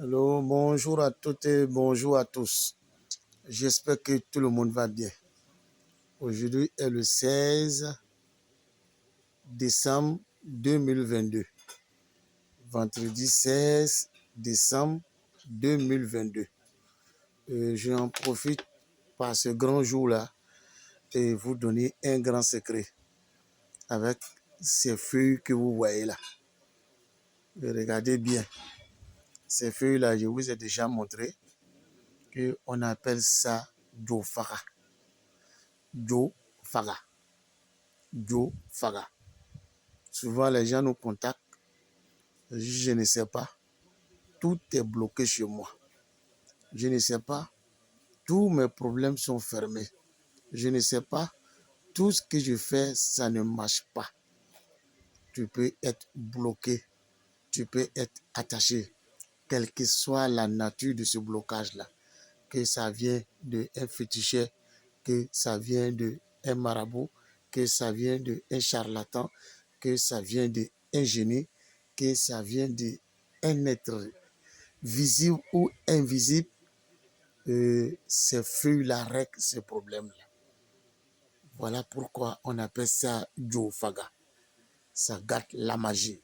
Hello, bonjour à toutes et bonjour à tous. J'espère que tout le monde va bien. Aujourd'hui est le 16 décembre 2022. Vendredi 16 décembre 2022. Je en profite par ce grand jour-là et vous donner un grand secret avec ces feuilles que vous voyez là. Regardez bien. Ces feuilles-là, je vous ai déjà montré qu'on appelle ça Jofara. Jofara. Jofara. Souvent, les gens nous contactent. Je ne sais pas. Tout est bloqué chez moi. Je ne sais pas. Tous mes problèmes sont fermés. Je ne sais pas. Tout ce que je fais, ça ne marche pas. Tu peux être bloqué. Tu peux être attaché. Quelle que soit la nature de ce blocage-là. Que ça vient d'un féticheur, que ça vient d'un marabout, que ça vient d'un charlatan, que ça vient d'un génie, que ça vient d'un être visible ou invisible, ces feuilles-là règlent ces problèmes-là. Voilà pourquoi on appelle ça Jofaga. Ça gâte la magie.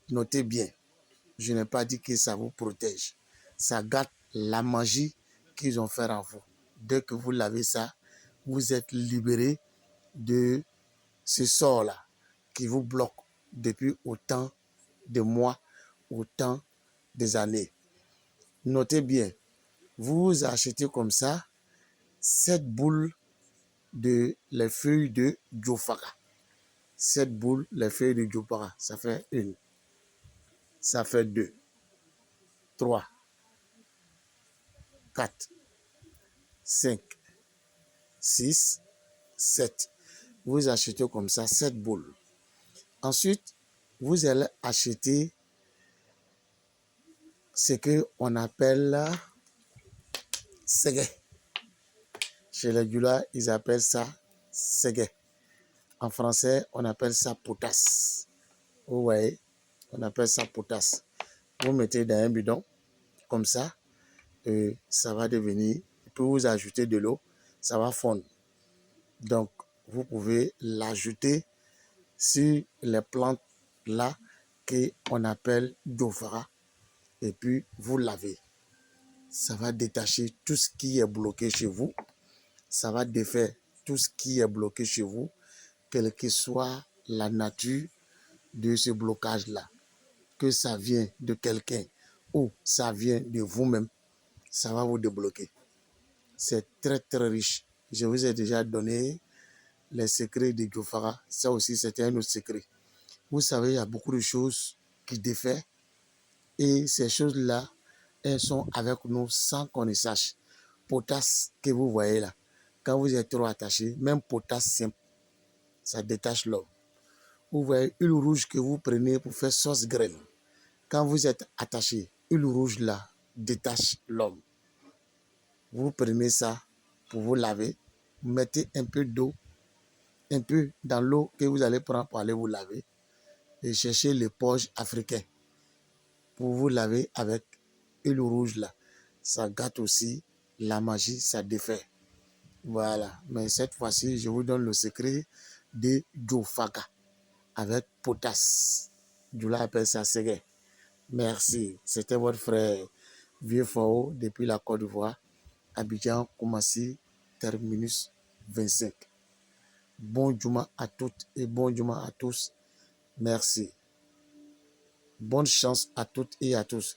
Notez bien, je n'ai pas dit que ça vous protège. Ça gâte la magie qu'ils ont fait en vous. Dès que vous l'avez ça, vous êtes libéré de ce sort-là qui vous bloque depuis autant de mois, autant des années. Notez bien, vous achetez comme ça 7 boules de les feuilles de Jofara. 7 boules, les feuilles de Jofara. Ça fait 1, ça fait 2, 3, 4, 5, 6, 7. Vous achetez comme ça 7 boules. Ensuite, vous allez acheter ce qu'on appelle Ségué. Chez les Djoula, ils appellent ça Ségué. En français, on appelle ça potasse. Vous voyez, on appelle ça potasse. Vous mettez dans un bidon, comme ça, ça va devenir, et puis vous ajoutez de l'eau, ça va fondre. Donc, vous pouvez l'ajouter sur les plantes là qu'on appelle Jofara, et puis vous lavez. Ça va détacher tout ce qui est bloqué chez vous. Ça va défaire tout ce qui est bloqué chez vous, quelle que soit la nature de ce blocage-là. Que ça vient de quelqu'un ou ça vient de vous-même, ça va vous débloquer. C'est très très riche. Je vous ai déjà donné les secrets de Jofara. Ça aussi, c'était un autre secret. Vous savez, il y a beaucoup de choses qui défait et ces choses-là, elles sont avec nous sans qu'on ne sache. Potasse que vous voyez là, quand vous êtes trop attaché, même potasse simple, ça détache l'homme. Vous voyez, huile rouge que vous prenez pour faire sauce graine. Quand vous êtes attaché, huile rouge là détache l'homme. Vous prenez ça pour vous laver, vous mettez un peu d'eau, un peu dans l'eau que vous allez prendre pour aller vous laver et chercher l'éponge africaine pour vous laver avec huile rouge là. Ça gâte aussi la magie, ça défait. Voilà, mais cette fois-ci, je vous donne le secret de Jofaga avec potasse. Djoula appelle ça Ségué. Merci. C'était votre frère Vieux Fao depuis la Côte d'Ivoire, Abidjan, Koumassi, terminus 25. Bon Juma à toutes et bon Juma à tous. Merci. Bonne chance à toutes et à tous.